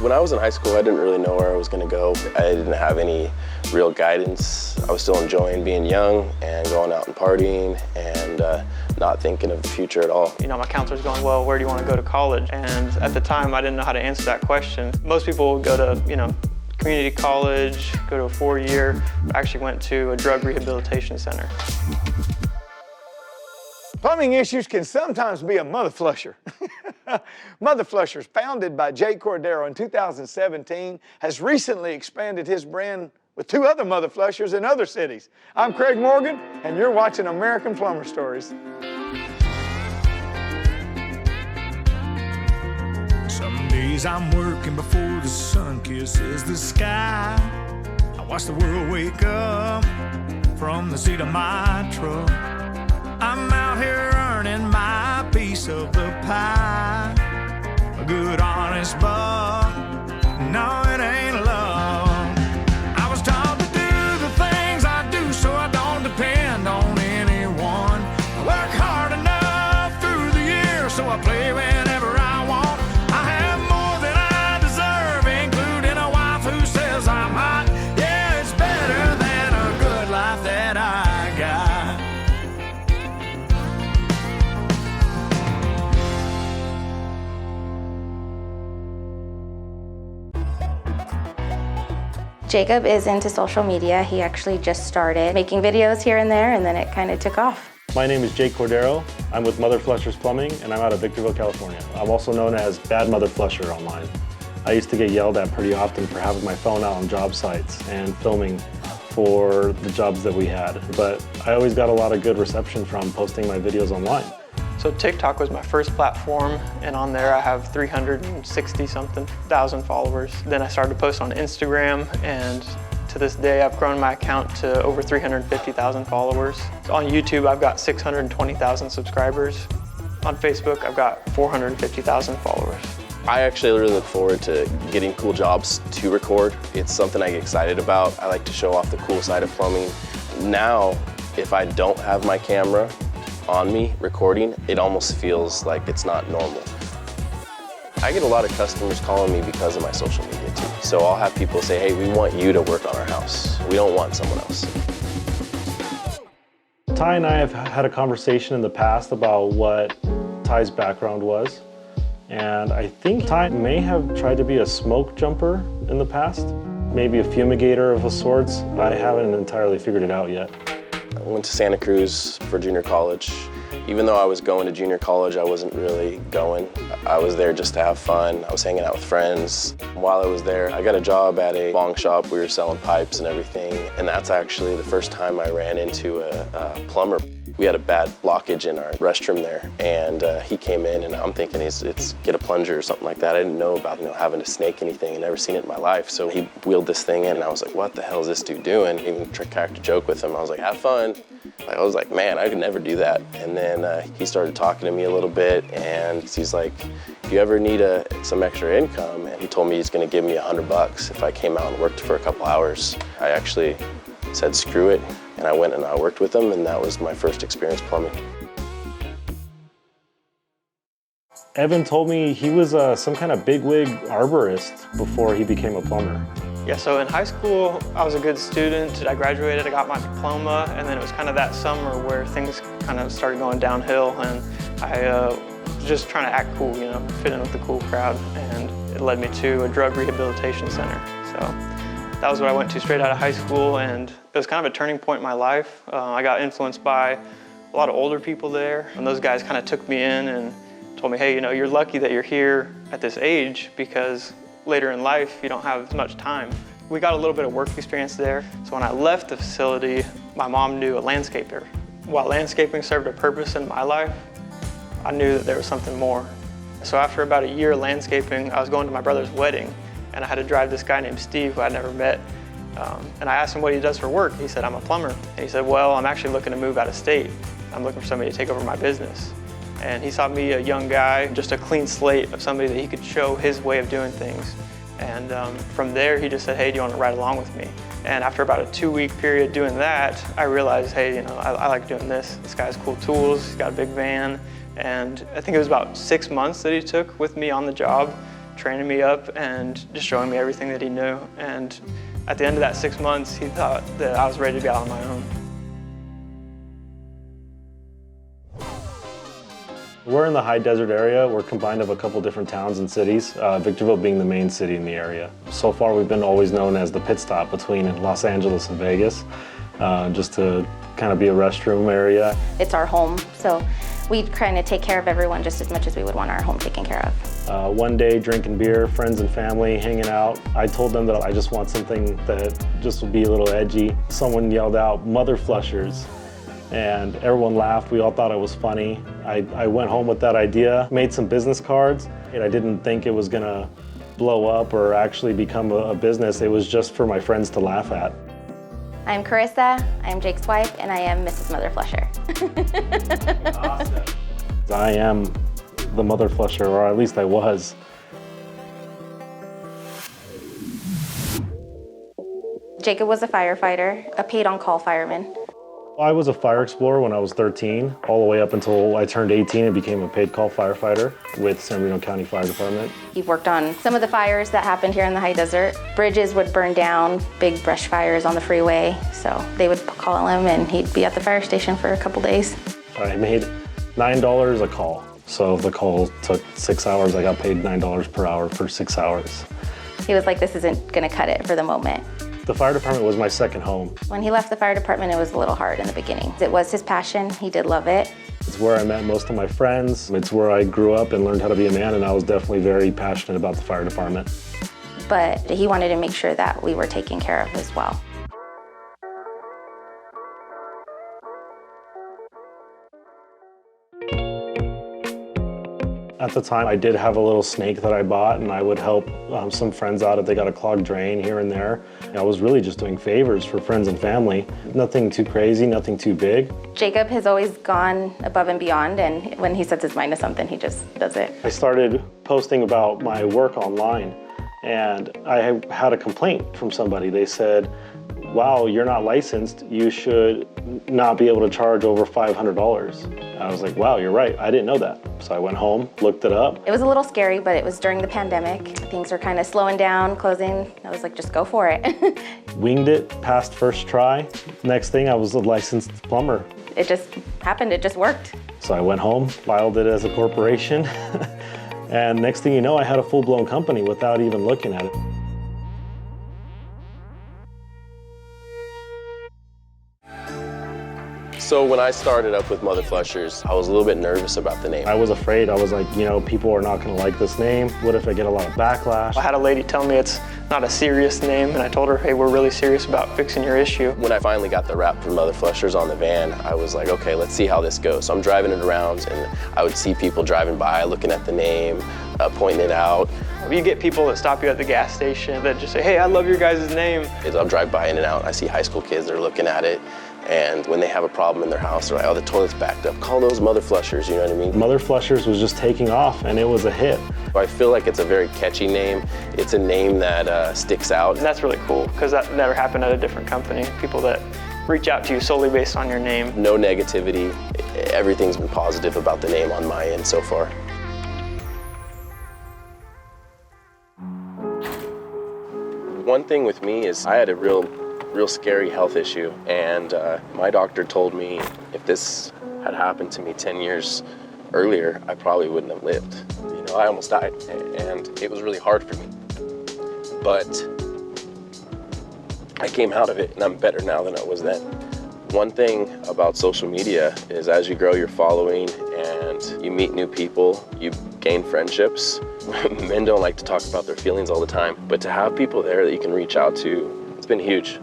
When I was in high school, I didn't really know where I was going to go. I didn't have any real guidance. I was still enjoying being young and going out and partying and not thinking of the future at all. You know, my counselor's going, well, where do you want to go to college? And at the time, I didn't know how to answer that question. Most people would go to, you know, community college, go to a 4-year. I actually went to a drug rehabilitation center. Plumbing issues can sometimes be a motherflusher. Motherflushers, founded by Jake Cordero in 2017, has recently expanded his brand with 2 other motherflushers in other cities. I'm Craig Morgan, and you're watching American Plumber Stories. Some days I'm working before the sun kisses the sky. I watch the world wake up from the seat of my truck. I'm out here earning my piece of the pie. A good honest buck, no it ain't love. I was taught to do the things I do so I don't depend on anyone. I work hard enough through the year so I play whenever I want. I have more than I deserve, including a wife who says I'm hot. Yeah, it's better than a good life that I got. Jacob is into social media. He actually just started making videos here and there, and then it kind of took off. My name is Jake Cordero. I'm with Motherflushers Plumbing, and I'm out of Victorville, California. I'm also known as Bad Motherflusher online. I used to get yelled at pretty often for having my phone out on job sites and filming for the jobs that we had, but I always got a lot of good reception from posting my videos online. So TikTok was my first platform, and on there I have 360-something thousand followers. Then I started to post on Instagram, and to this day I've grown my account to over 350,000 followers. So on YouTube I've got 620,000 subscribers. On Facebook I've got 450,000 followers. I actually really look forward to getting cool jobs to record. It's something I get excited about. I like to show off the cool side of plumbing. Now, if I don't have my camera on me recording, it almost feels like it's not normal. I get a lot of customers calling me because of my social media too. So I'll have people say, hey, we want you to work on our house. We don't want someone else. Ty and I have had a conversation in the past about what Ty's background was. And I think Ty may have tried to be a smoke jumper in the past. Maybe a fumigator of a sorts. I haven't entirely figured it out yet. I went to Santa Cruz for junior college. Even though I was going to junior college, I wasn't really going. I was there just to have fun. I was hanging out with friends. While I was there, I got a job at a bong shop. We were selling pipes and everything. And that's actually the first time I ran into a plumber. We had a bad blockage in our restroom there, and he came in, and I'm thinking it's get a plunger or something like that. I didn't know about having to snake anything. I'd never seen it in my life. So he wheeled this thing in, and I was like, what the hell is this dude doing? Even cracked a joke with him. I was like, have fun. I was like, man, I could never do that. And then he started talking to me a little bit, and he's like, if you ever need some extra income, and he told me he's gonna give me $100 if I came out and worked for a couple hours. I actually said, screw it. And I went and I worked with him, and that was my first experience plumbing. Evan told me he was some kind of bigwig arborist before he became a plumber. Yeah, so in high school, I was a good student. I graduated, I got my diploma, and then it was kind of that summer where things kind of started going downhill, and I was just trying to act cool, you know, fit in with the cool crowd, and it led me to a drug rehabilitation center. So that was what I went to straight out of high school, and it was kind of a turning point in my life. I got influenced by a lot of older people there, and those guys kind of took me in and told me, hey, you know, you're lucky that you're here at this age because later in life, you don't have as much time. We got a little bit of work experience there. So when I left the facility, my mom knew a landscaper. While landscaping served a purpose in my life, I knew that there was something more. So after about a year of landscaping, I was going to my brother's wedding, and I had to drive this guy named Steve, who I'd never met. And I asked him what he does for work. He said, I'm a plumber. And he said, well, I'm actually looking to move out of state. I'm looking for somebody to take over my business. And he saw me, a young guy, just a clean slate of somebody that he could show his way of doing things. And from there, he just said, hey, do you want to ride along with me? And after about a 2-week period doing that, I realized, hey, you know, I like doing this. This guy has cool tools, he's got a big van. And I think it was about 6 months that he took with me on the job. training me up and just showing me everything that he knew. And at the end of that 6 months, he thought that I was ready to be out on my own. We're in the high desert area. We're combined of a couple different towns and cities, Victorville being the main city in the area. So far, we've been always known as the pit stop between Los Angeles and Vegas, just to kind of be a restroom area. It's our home, so we kind of take care of everyone just as much as we would want our home taken care of. One day, drinking beer, friends and family, hanging out. I told them that I just want something that just would be a little edgy. Someone yelled out, "Motherflushers." And everyone laughed. We all thought it was funny. I went home with that idea, made some business cards, and I didn't think it was gonna blow up or actually become a business. It was just for my friends to laugh at. I'm Carissa, I'm Jake's wife, and I am Mrs. Motherflusher. Awesome. I am the Motherflusher, or at least I was. Jacob was a firefighter, a paid-on-call fireman. I was a fire explorer when I was 13, all the way up until I turned 18 and became a paid call firefighter with San Bernardino County Fire Department. He worked on some of the fires that happened here in the high desert. Bridges would burn down, big brush fires on the freeway, so they would call him and he'd be at the fire station for a couple days. I made $9 a call. So if the call took 6 hours, I got paid $9 per hour for 6 hours. He was like, this isn't gonna cut it for the moment. The fire department was my second home. When he left the fire department, it was a little hard in the beginning. It was his passion, he did love it. It's where I met most of my friends. It's where I grew up and learned how to be a man, and I was definitely very passionate about the fire department. But he wanted to make sure that we were taken care of as well. At the time, I did have a little snake that I bought, and I would help some friends out if they got a clogged drain here and there. I was really just doing favors for friends and family. Nothing too crazy, nothing too big. Jacob has always gone above and beyond, and when he sets his mind to something, he just does it. I started posting about my work online, and I had a complaint from somebody. They said, wow, you're not licensed, you should not be able to charge over $500. I was like, wow, you're right, I didn't know that. So I went home, looked it up. It was a little scary, but it was during the pandemic. Things were kind of slowing down, closing. I was like, just go for it. Winged it, passed first try. Next thing, I was a licensed plumber. It just happened, it just worked. So I went home, filed it as a corporation, and next thing you know, I had a full-blown company without even looking at it. So when I started up with Motherflushers, I was a little bit nervous about the name. I was afraid. I was like, you know, people are not gonna like this name. What if I get a lot of backlash? I had a lady tell me it's not a serious name, and I told her, hey, we're really serious about fixing your issue. When I finally got the wrap from Motherflushers on the van, I was like, okay, let's see how this goes. So I'm driving it around, and I would see people driving by, looking at the name, pointing it out. You get people that stop you at the gas station that just say, hey, I love your guys' name. I'll drive by in and out, and I see high school kids that are looking at it. And when they have a problem in their house, they're like, oh, the toilet's backed up. Call those Motherflushers, you know what I mean? Motherflushers was just taking off, and it was a hit. I feel like it's a very catchy name. It's a name that sticks out. And that's really cool, because that never happened at a different company. People that reach out to you solely based on your name. No negativity. Everything's been positive about the name on my end so far. One thing with me is I had a real scary health issue, and my doctor told me if this had happened to me 10 years earlier, I probably wouldn't have lived. You know, I almost died, and it was really hard for me. But I came out of it, and I'm better now than I was then. One thing about social media is as you grow your following and you meet new people, you gain friendships. Men don't like to talk about their feelings all the time, but to have people there that you can reach out to, it's been huge.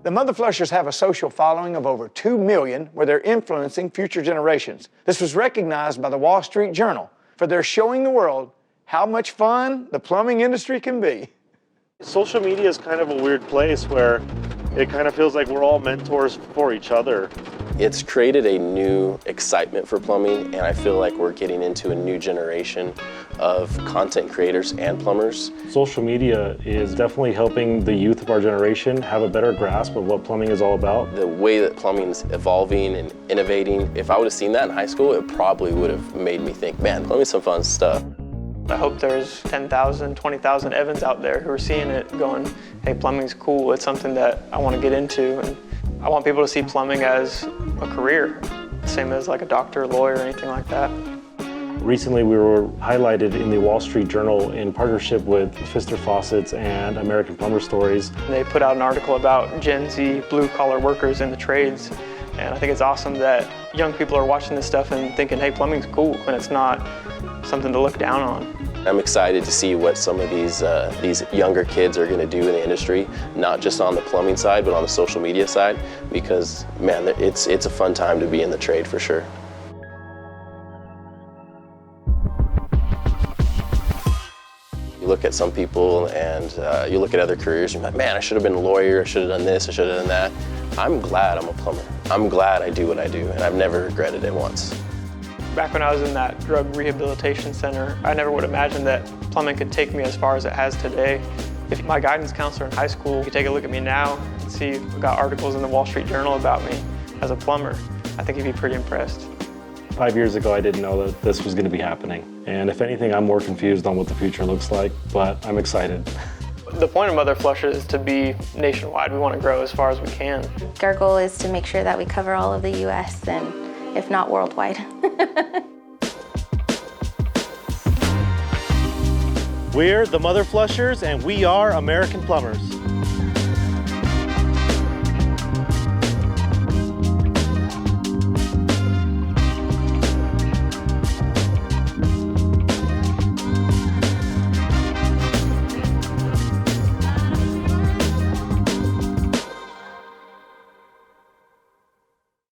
The Motherflushers have a social following of over 2 million where they're influencing future generations. This was recognized by the Wall Street Journal for their showing the world how much fun the plumbing industry can be. Social media is kind of a weird place where it kind of feels like we're all mentors for each other. It's created a new excitement for plumbing, and I feel like we're getting into a new generation of content creators and plumbers. Social media is definitely helping the youth of our generation have a better grasp of what plumbing is all about. The way that plumbing's evolving and innovating, if I would have seen that in high school, it probably would have made me think, man, plumbing's some fun stuff. I hope there's 10,000, 20,000 Evans out there who are seeing it going, hey, plumbing's cool. It's something that I want to get into. And I want people to see plumbing as a career, same as like a doctor, lawyer, or anything like that. Recently, we were highlighted in the Wall Street Journal in partnership with Pfister Faucets and American Plumber Stories. They put out an article about Gen Z blue-collar workers in the trades. And I think it's awesome that young people are watching this stuff and thinking, hey, plumbing's cool, and it's not something to look down on. I'm excited to see what some of these younger kids are going to do in the industry, not just on the plumbing side, but on the social media side, because, man, it's a fun time to be in the trade for sure. You look at some people and you look at other careers, and you're like, man, I should have been a lawyer, I should have done this, I should have done that. I'm glad I'm a plumber. I'm glad I do what I do, and I've never regretted it once. Back when I was in that drug rehabilitation center, I never would imagine that plumbing could take me as far as it has today. If my guidance counselor in high school could take a look at me now and see I've got articles in the Wall Street Journal about me as a plumber, I think he'd be pretty impressed. 5 years ago, I didn't know that this was going to be happening. And if anything, I'm more confused on what the future looks like, but I'm excited. The point of Motherflushers is to be nationwide. We want to grow as far as we can. Our goal is to make sure that we cover all of the US and if not worldwide. We're the Motherflushers, and we are American Plumbers.